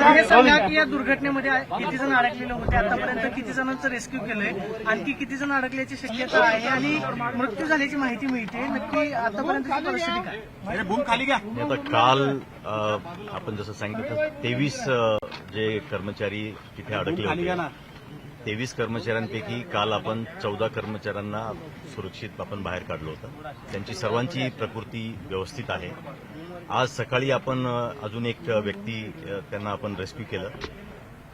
Sir हे सांगा की या दुर्घटनेमध्ये किती जण अडकलेले होते, आतापर्यंत किती जणांचं रेस्क्यू केलंय, आणखी किती जण अडकल्याची शक्यता आहे आणि मृत्यू झाल्याची माहिती मिळते, नक्की आतापर्यंतची परिस्थिती काय? बूम खाली घ्या. आता काल आपण जसं सांगितलं 23 जे कर्मचारी तिथे अडकले होते, 23 कर्मचाऱ्यांपैकी काल आपण 14 कर्मचाऱ्यांना सुरक्षित आपण बाहेर काढलं होतं. त्यांची सर्वांची प्रकृती व्यवस्थित आहे. आज सकाळी आपण अजून एक व्यक्ती त्यांना आपण रेस्क्यू केलं.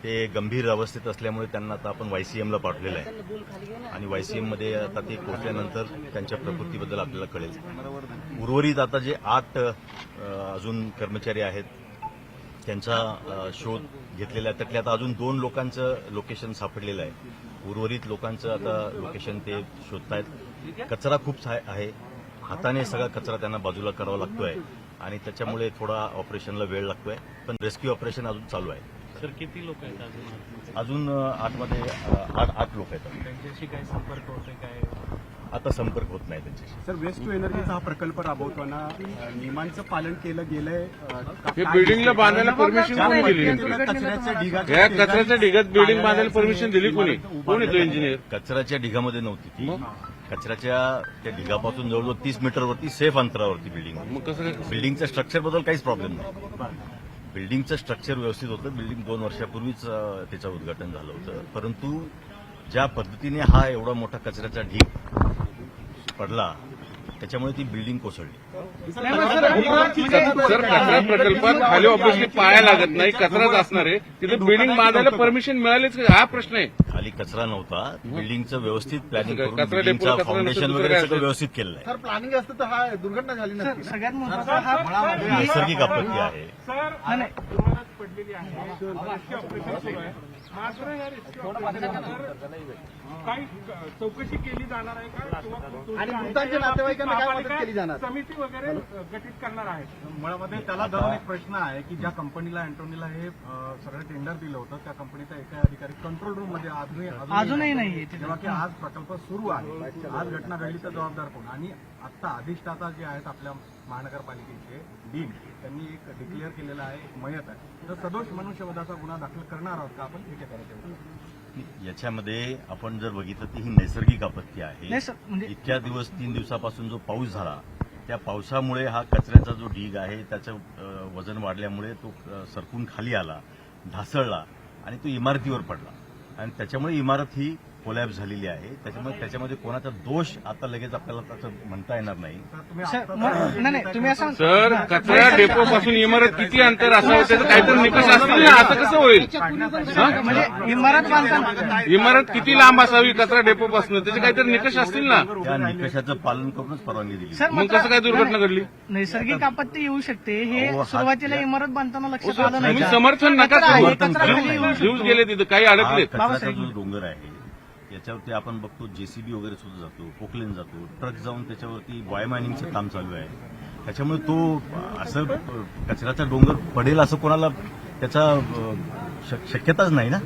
ते गंभीर अवस्थेत असल्यामुळे त्यांना आता आपण वायसीएमला पाठवलेलं आहे आणि वायसीएममध्ये आता ते पोहोचल्यानंतर त्यांच्या प्रकृतीबद्दल आपल्याला कळेल. उर्वरित आता जे 8 अजून कर्मचारी आहेत त्यांचा शोध घेतलेला आहे. त्यातल्या आता अजून 2 लोकांचं लोकेशन सापडलेलं आहे. उर्वरित लोकांचं आता लोकेशन ते शोधतायत. कचरा खूप आहे, हाताने सगळा कचरा त्यांना बाजूला करावा लागतोय आणि त्याच्यामुळे थोडा ऑपरेशनला वेळ लागतोय, पण रेस्क्यू ऑपरेशन अजून चालू आहे. सर किती लोक आहेत अजून 8 लोक आहेत. त्यांच्याशी काय संपर्क होतोय काय? आता संपर्क होत नाही त्यांच्याशी. सर, वेस्ट टू एनर्जीचा हा प्रकल्प राबवताना नियमांचं पालन केलं गेलंय. हे बिल्डिंगला बांधायला परमिशन कोणी दिली? या कचऱ्याच्या ढिगात बिल्डिंग बांधायला परमिशन दिली कोणी? कोण येतो इंजिनियर? कचऱ्याच्या ढिगामध्ये नव्हती ती. कचऱ्याच्या त्या ढिगापासून जवळजवळ 30 मीटरवरती सेफ अंतरावरती बिल्डिंग. मग कसं बिल्डिंगच्या स्ट्रक्चरबद्दल काहीच प्रॉब्लेम नाही. बिल्डिंगचं स्ट्रक्चर व्यवस्थित होतं. बिल्डिंग 2 वर्षापूर्वीच त्याचं उद्घाटन झालं होतं. परंतु ज्या पद्धतीने हा एवढा मोठा कचऱ्याचा ढीग पडला त्याच्यामुळे ती बिल्डिंग कोसळली. सर, कचरा प्रकल्पात खाली ऑब्व्हियसली पाया लागत नाही, कचराच असणार आहे. तिथे बिल्डिंग बांधायला परमिशन मिळालीच का? हा प्रश्न आहे. खाली कचरा नव्हता. बिल्डिंगचं व्यवस्थित प्लॅनिंग करून कचरा बिल्डिंगचं डेपोला कचरा फाउंडेशन नसेल तर वगैरे काय सगळं असेल? व्यवस्थित केलेलं आहे. सर, प्लॅनिंग असतं तर हा दुर्घटना झाली नसती. सगळ्यात महत्त्वाचा हा नैसर्गिक आपत्ती आहे. पडलेली आहे. रेस्क्यू ऑपरेशन सुरू आहे. मात्र या रेस्क्यू ऑपरेशननंतर काही चौकशी केली जाणार आहे का किंवा आणि मृतांच्या नातेवाईकांना काय मदत केली जाणार? समिती वगैरे गठीत करणार आहे. मुळामध्ये त्याला धरून एक प्रश्न आहे की ज्या कंपनीला अँटोनीला हे सगळं टेंडर दिलं होतं त्या कंपनीचा एका अधिकारी कंट्रोल रूम मध्ये अजूनही नाहीये. जेव्हा की आज प्रकल्प सुरू आहे, आज घटना घडली तर जबाबदार कोण? आणि आता अधिष्ठाता जे आहेत आपल्या महानगरपालिकेचे डीन, त्यांनी एक डिक्लेअर केलेला आहे, एक मयत आहे. तर सदोष मनुष्यवधाचा गुन्हा दाखल करणार आहोत का आपण? ठीक आहे करायचं. याच्यामध्ये आपण जर बघितलं तर ही नैसर्गिक आपत्ती आहे. नाही सर, म्हणजे इतक्या 3 दिवसापासून जो पाऊस झाला त्या पावसामुळे हा कचऱ्याचा जो ढीग आहे त्याचं वजन वाढल्यामुळे तो सरकून खाली आला, ढासळला आणि तो इमारतीवर पडला आणि त्याच्यामुळे इमारत ही कोलॅप्स झालेली आहे. त्याच्यामुळे त्याच्यामध्ये कोणाचा दोष आता लगेच आपल्याला तसं म्हणता येणार नाही. नाही तुम्ही असं सर, कचरा डेपो पासून इमारत किती अंतर असावं त्याचं काहीतरी निकष असतील ना. असं कसं होईल? म्हणजे इमारत बांधताना इमारत किती लांब असावी कचरा डेपो पासून त्याचे काहीतरी निकष असतील ना. त्या निकषाचं पालन करूनच परवानगी दिली. सर, मग कसं काय दुर्घटना घडली? नैसर्गिक आपत्ती येऊ शकते हे अहो, सुरुवातीला इमारत बांधताना लक्षात आलं नाही. तुम्ही समर्थन नका कचरा आहे, करू. कचरा खाली येऊ शकतो. जीव गेले तिथं, काही हा अडकले. कचऱ्याचा जो डोंगर आहे याच्यावरती आपण बघतो जेसीबी वगैरे सुद्धा जातो, पोकलेन जातो, ट्रक जाऊन त्याच्यावरती वाय मायनिंगचं काम चालू आहे. त्याच्यामुळे तो असं कचऱ्याचा डोंगर पडेल असं कोणाला त्याचा शक्यताच नाही ना.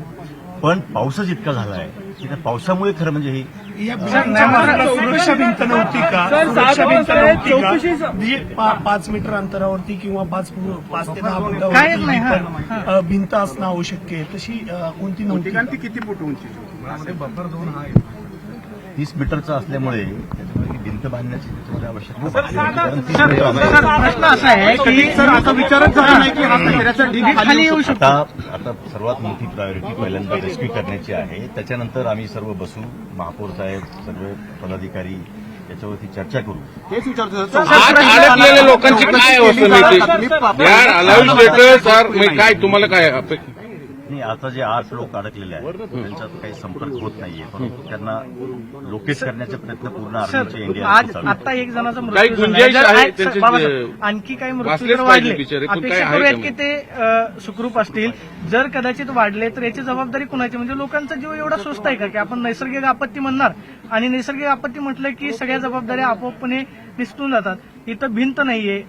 पण पाऊसच इतका झाला आहे की त्या पावसामुळे खरं म्हणजे ही सुरक्षा भिंत नव्हती का? सुरक्षा भिंत नव्हती का? जी 5 मीटर अंतरावरती किंवा 5 ते 10 काहीच नाही, फुटावरती भिंत असणं आवश्यक आहे, तशी कोणती नव्हती. ती किती फूट उंची? बफर 2 हा 30 मीटरचा असल्यामुळे त्याच्यामध्ये भिंत बांधण्याची त्याच्यामध्ये आवश्यकता प्रश्न असा आहे की सर, असा विचारच झाला नाही की हा कचऱ्याचा ढीग खाली येऊ शकतो. आता सर्वात मोठी प्रायोरिटी पहिल्यांदा रेस्क्यू करण्याची आहे. त्याच्यानंतर आम्ही सर्व बसू, महापौर साहेब, सर्व पदाधिकारी याच्यावरती चर्चा करू. हेच विचारतो आज अडकलेल्या लोकांची काय अवस्था मिळते? यार अलाउड लेटर सर, काय तुम्हाला काय नाही, आता जे 8 लोक अडकलेले आहेत त्यांचा काही संपर्क होत नाहीये, परंतु त्यांना लोकेट करण्याचा प्रयत्न पूर्ण आर्मीच्या आज इंडिया आता एक जणाचा काही मृत्यू गुंजाइश झाला. आहे जर त्यांचे बाबासाहेब, आणखी काही मृत्यू वाचलेच जर पाहिजे वाढले, बिचारे, पण काय अपेक्षा आहे करूयात का की ते सुखरूप असतील. जर कदाचित वाढले तर याची जबाबदारी कुणाची? म्हणजे लोकांचा जीव एवढा स्वस्त आहे का की आपण नैसर्गिक आपत्ती म्हणणार आणि नैसर्गिक आपत्ती म्हटलं की सगळ्या जबाबदाऱ्या आपोआपपणे निसटून जातात. इथं भिंत नाहीये,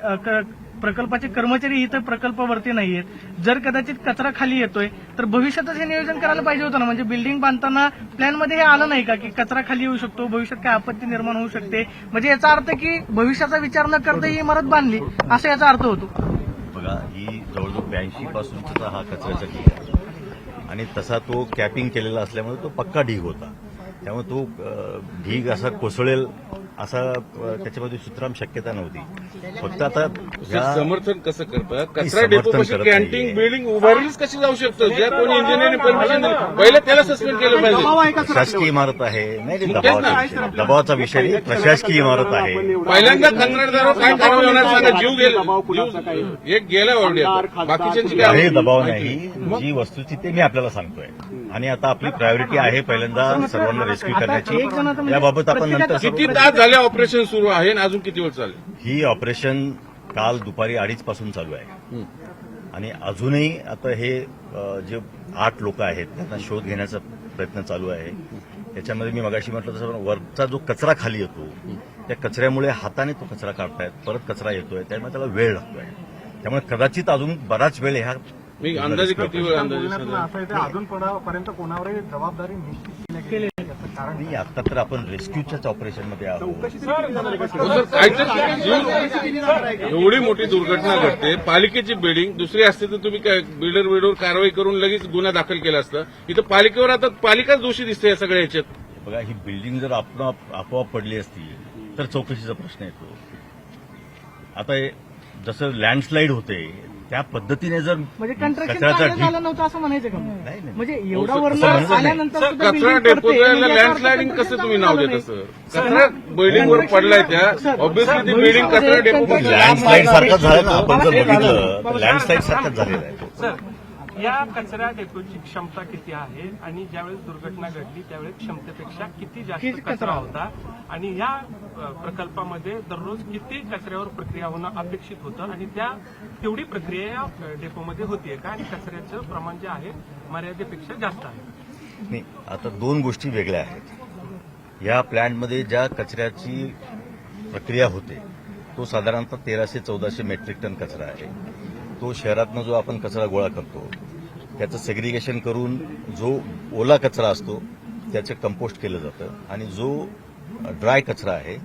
प्रकल्पाचे कर्मचारी इथं प्रकल्पावरती नाहीयेत. जर कदाचित कचरा खाली येतोय तर भविष्यातच हे नियोजन करायला पाहिजे होतं ना. म्हणजे बिल्डिंग बांधताना प्लॅनमध्ये हे आलं नाही का की कचरा खाली येऊ शकतो, भविष्यात काय आपत्ती निर्माण होऊ शकते. म्हणजे याचा अर्थ की भविष्याचा विचार न करता ही इमारत बांधली, असा याचा अर्थ होतो. बघा, ही जवळजवळ 1982 पासूनचा हा कचऱ्याचा ढीग आहे आणि तसा तो कॅपिंग केलेला असल्यामुळे तो पक्का ढीग होता. त्यामुळे तो ढीग असा कोसळेल असा त्याच्यामध्ये सुतराम शक्यता नव्हती. फक्त आता समर्थन कसं करतात? कचरा समर्थन डेपोपाशी करत कॅन्टीन नाहीये. बिल्डिंग उभारलीच कशी जाऊ शकतं? ज्या कोणी इंजिनिअरिंग परमिशन दिली पहिलं त्याला सस्पेंड केलं पाहिजे. प्रशासकीय इमारत आहे. नाही दबावाचा विषय नाही. प्रशासकीय इमारत आहे. पहिल्यांदा कंत्राटदारावर काय कारवाई होणार सांगा? जीव एक गेला ऑलरेडी. बाकीच्यांची काय काही दबाव नाही. जी वस्तुस्थिती मी आपल्याला सांगतोय आणि आता आपली प्रायोरिटी आहे पहिल्यांदा सर्वांना रेस्क्यू करण्याची. याबाबत आपण नंतर किती तास झाले ऑपरेशन सुरू आहे आणि अजून किती वेळ चालेल? ही ऑपरेशन काल दुपारी 2:30 पासून चालू आहे आणि अजूनही आता हे जे 8 लोक आहेत त्यांना शोध घेण्याचा प्रयत्न चालू आहे. त्याच्यामध्ये मी मगाशी म्हटलं तसं वरचा जो कचरा खाली येतो त्या कचऱ्यामुळे हाताने तो कचरा काढतायत, परत कचरा येतोय, त्यामुळे त्याला वेळ लागतोय. त्यामुळे कदाचित अजून बराच वेळ ह्या मी अंदाजे किती वेळ अंदाजे बोलण्यातून असं येतं अजून पर्यंत कोणावरही जबाबदारी निश्चित केली गेली त्याचं कारण नाही. आता तर आपण रेस्क्यूच्याच ऑपरेशनमध्ये आहोत. सर काहीतरी एवढी मोठी दुर्घटना घडते, पालिकेची बिल्डिंग दुसरी असते तर तुम्ही काय बिल्डर कारवाई करून लगेच गुन्हा दाखल केला असता. इथं पालिकेवर आता पालिकाच दोषी दिसते या सगळ्या ह्याच्यात. बघा ही बिल्डिंग जर आपोआप पडली असती तर चौकशीचा प्रश्न येतो. आता जसं लँडस्लाईड होते त्या पद्धतीने जर म्हणजे कंस्ट्रक्शन कचऱ्याचा चांगलं ढीग झालं नव्हतं असं म्हणायचं का? नाही. म्हणजे हो, एवढा तसं वर्ण म्हणत नाही. आल्यानंतर सुद्धा कचरा building पडते, डेपोला म्हणजे याचा अर्थ लँडस्लायडिंग कसं construction तुम्ही नाव चांगलं देता नाही. सर? कचरा बिल्डिंगवर पडलाय त्या ऑब्व्हियसली ती बिल्डिंग कचरा डेपो लँडस्लाईड सारखंच झालं ना. आपण जर बघितलं तर लँडस्लाईड सारखंच झालेलं आहे. सर, या कचरा डेपोची क्षमता किती आहे आणि ज्यावेळेस दुर्घटना घडली त्यावेळेस क्षमतेपेक्षा किती जास्त कचरा होता आणि या प्रकल्पामध्ये दररोज किती कचऱ्यावर प्रक्रिया होणं अपेक्षित होतं आणि तेवढी प्रक्रिया या डेपोमध्ये होतीये का आणि कचऱ्याचं प्रमाण जे आहे मर्यादेपेक्षा जास्त आहे? नाही, आता 2 गोष्टी वेगळ्या आहेत. या प्लॅन्टमध्ये ज्या कचऱ्याची प्रक्रिया होते तो साधारणतः 1300-1400 मेट्रिक टन कचरा आहे. तो शहरातनं जो आपण कचरा गोळा करतो त्याचं सेग्रिगेशन करून जो ओला कचरा असतो त्याचं कंपोस्ट केलं जातं आणि जो ड्राय कचरा आहे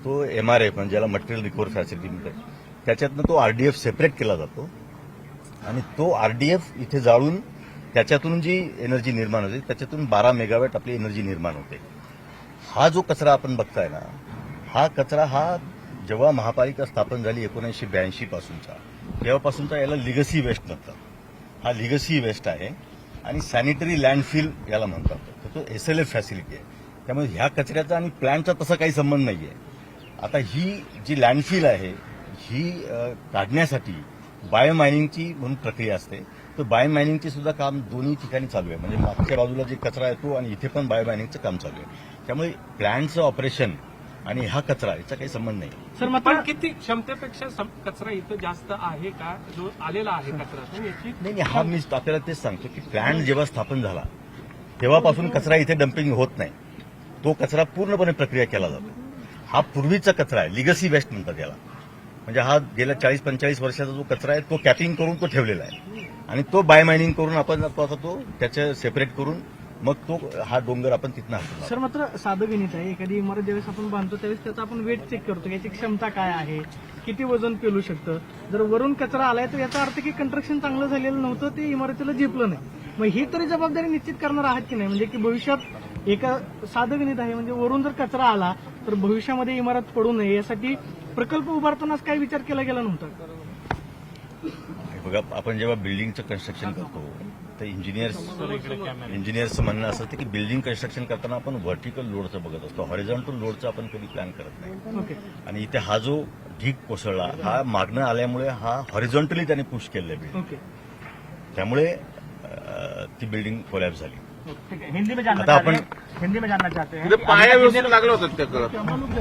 तो MRF म्हणजे ज्याला मटेरियल रिकव्हरी फॅसिलिटी म्हणतात त्याच्यातनं तो RDF सेपरेट केला जातो आणि तो RDF इथे जाळून त्याच्यातून जी एनर्जी निर्माण होते त्याच्यातून 12 मेगावॅट आपली एनर्जी निर्माण होते. हा जो कचरा आपण बघताय ना हा कचरा हा जेव्हा महापालिका स्थापन झाली 1982 पासूनचा तेव्हापासूनचा याला लिगसी वेस्ट म्हणतात. हा लिगसी वेस्ट आहे आणि सॅनिटरी लँडफिल याला म्हणतात. तर तो SLF फॅसिलिटी आहे. त्यामुळे ह्या कचऱ्याचा आणि प्लॅन्टचा तसा काही संबंध नाही आहे. आता ही जी लँडफिल आहे ही काढण्यासाठी बायोमायनिंगची म्हणून प्रक्रिया असते. तर बायोमायनिंगचे सुद्धा काम दोन्ही ठिकाणी चालू आहे. म्हणजे मागच्या बाजूला जे कचरा येतो आणि इथे पण बायोमायनिंगचं काम चालू आहे. त्यामुळे प्लॅन्टचं ऑपरेशन आणि हा कचरा याचा काही संबंध नाही. सर मात्र पण किती क्षमतेपेक्षा कचरा इथं जास्त आहे का जो आलेला आहे कचरा तर याची नाही हा मी आपल्याला तेच सांगतो की प्लॅन्ट जेव्हा स्थापन झाला तेव्हापासून कचरा इथे डम्पिंग होत नाही. तो कचरा पूर्णपणे प्रक्रिया केला जातो. हा पूर्वीचा कचरा आहे, लिगसी वेस्ट म्हणतात याला. म्हणजे हा गेल्या 40-45 वर्षाचा जो कचरा आहे तो कॅपिंग करून तो ठेवलेला आहे आणि तो बायोमायनिंग करून आपण तो त्याचं सेपरेट करून मग तो हा डोंगर आपण तिथनं हटवला. सर मात्र साधं गणित आहे. एखादी इमारत ज्यावेळेस आपण बांधतो त्यावेळेस त्याचा आपण वेट चेक करतो याची क्षमता काय आहे, किती वजन पेलू शकतं. जर वरून कचरा आलाय तर याचा अर्थ की कंस्ट्रक्शन चांगलं झालेलं नव्हतं, ते इमारतीला झेपलं नाही. मग ही तरी जबाबदारी निश्चित करणार आहात की नाही? म्हणजे की भविष्यात एका साधं गणित आहे म्हणजे वरून जर कचरा आला तर भविष्यामध्ये इमारत पडू नये यासाठी प्रकल्प उभारतानाच काय विचार केला गेला नव्हता? बघा आपण जेव्हा बिल्डिंगचं कन्स्ट्रक्शन करतो तर इंजिनियर्सचं म्हणणं असं असतं की बिल्डिंग कन्स्ट्रक्शन करताना आपण व्हर्टिकल लोडचं बघत असतो, हॉरिझॉन्टल लोडचं आपण कधी प्लॅन करत नाही. ओके. आणि इथे हा जो ढीग कोसळला हा मागणं आल्यामुळे हा हॉरिझॉन्टली त्याने पुश केलेला आहे. ओके. त्यामुळे ती बिल्डिंग कोलॅप्स झाली. ठीक आहे. हिंदी में जानना आता आपण चाहते हैं. तिथे पाया व्यवस्थित लागला होता त्या कचरा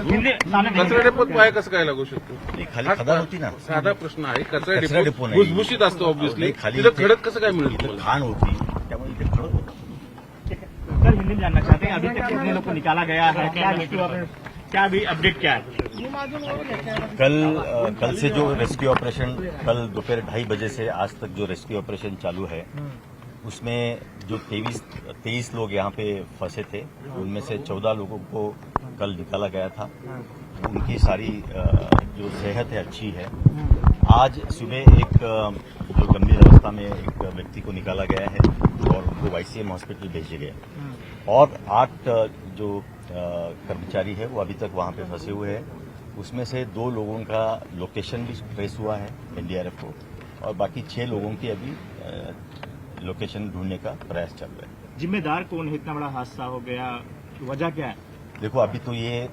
हिंदी डेपोत पाय कसं काय लागू शकतो? ही खाली खदान होती ना, साधा प्रश्न आहे. कचरा कचरा डेपो डेपो नाही. भुसभुशीत असतो ऑब्व्हियसली. खाली तिथं खडक कसं काय मिळेल इथं तुम्हाला? खाण होती त्यामुळे इथे खडक होतं. सर हिंदी में जानना चाहते हैं अभी तक कितने लोग को निकाला गया है, क्या अभी अपडेट क्या है? कल से जो रेस्क्यू ऑपरेशन कल दोपहर 2:30 बजे से आज तक जो रेस्क्यू ऑपरेशन चालू है उसमें जो 23 लोग यहाँ पे फंसे थे उनमें से 14 लोगों को कल निकाला गया था. उनकी सारी जो सेहत है अच्छी है. आज सुबह एक जो गंभीर अवस्था में एक व्यक्ति को निकाला गया है और उनको वाईसीएम हॉस्पिटल भेजे गए और 8 जो कर्मचारी है वो अभी तक वहां पे फंसे हुए हैं। उसमें से 2 लोगों का लोकेशन भी ट्रेस हुआ है एनडीआरएफ को और बाकी 6 लोगों की अभी लोकेशन ढूंढने का प्रयास चल रहा है। जिम्मेदार कौन है? इतना बड़ा हादसा हो गया, वजह क्या है? देखो अभी तो ये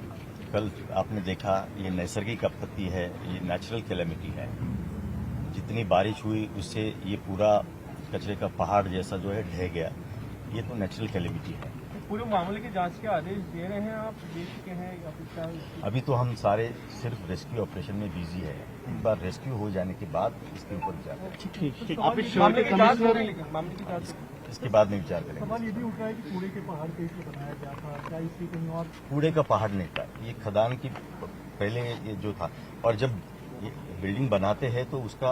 कल आपने देखा ये नैसर्गिक आपत्ति है, ये नेचुरल कैलेमिटी है। जितनी बारिश हुई उससे ये पूरा कचरे का पहाड़ जैसा जो है ढह गया, ये तो नेचुरल कैलेमिटी है। पूरे मामले की जांच के आदेश दे रहे हैं आप, दे चुके हैं या फिर क्या? अभी तो हम सारे सिर्फ रेस्क्यू ऑपरेशन में बिजी है। एक बार रेस्क्यू हो जाने के बाद इसके ऊपर विचार करेंगे। आप इस शहर मामले के की जांच कमिश्नर हो रही है, मामले की जांच। इसके बाद में विचार करेंगे। सवाल ये भी उठ रहा है कि कूड़े के पहाड़ पे इसलिए बनाया गया था, क्या इसकी कहीं और? कूड़े का पहाड़ नहीं था, ये खदान की पहले ये जो था। और जब ये बिल्डिंग बनाते हैं तो उसका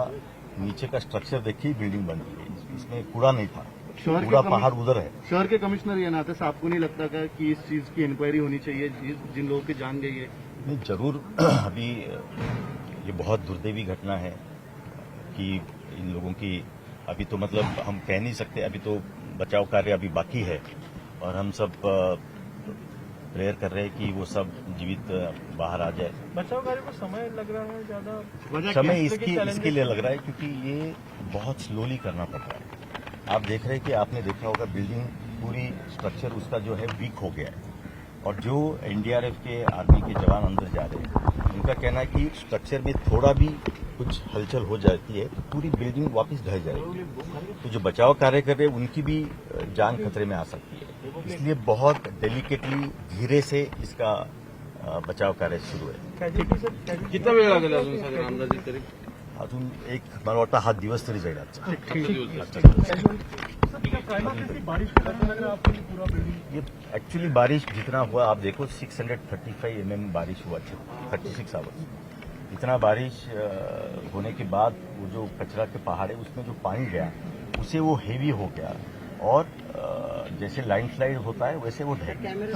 नीचे का स्ट्रक्चर देखिए बिल्डिंग बनती है, इसमें कूड़ा नहीं था, पूरा पहाड़ उधर है। शहर के कमिश्नर ये नाते से आपको नहीं लगता का कि इस चीज की इंक्वायरी होनी चाहिए, जिन लोगों की जान गई है? नहीं, जरूर। अभी ये बहुत दुर्दैवी घटना है कि इन लोगों की अभी तो मतलब हम कह नहीं सकते, अभी तो बचाव कार्य अभी बाकी है और हम सब प्रेयर कर रहे हैं कि वो सब जीवित बाहर आ जाए। बचाव कार्य को समय लग रहा है ज्यादा? समय इसके लिए लग रहा है क्योंकि ये बहुत स्लोली करना पड़ रहा है। आप देख रहे हैं कि आपने देखा होगा बिल्डिंग पूरी स्ट्रक्चर उसका जो है वीक हो गया है और जो एनडीआरएफ के आर्मी के जवान अंदर जा रहे हैं उनका कहना है कि स्ट्रक्चर में थोड़ा भी कुछ हलचल हो जाती है तो पूरी बिल्डिंग वापस ढह जाएगी। तो जो बचाव कार्य कर रहे हैं उनकी भी जान खतरे में आ सकती है, इसलिए बहुत डेलिकेटली धीरे से इसका बचाव कार्य सुरू है। कितना वेळ लागेल अजून साधारण अंदाजे तरी? अजून एक मला वाटतं हा दिवस तरी जाईल आजचा। बारिश का लग रहा है आपको ये पूरा बिल्डिंग? ये एक्चुअली बारिश जितना हुआ आप देखो 635 mm बारिश हुआ 36 आवर्स। इतना बारिश होने के बाद वो जो कचरा के पहाड़ है उसमें जो पानी गया उसे वो हेवी हो गया और जैसे लैंडस्लाइड होता है वैसे वो ढह गया।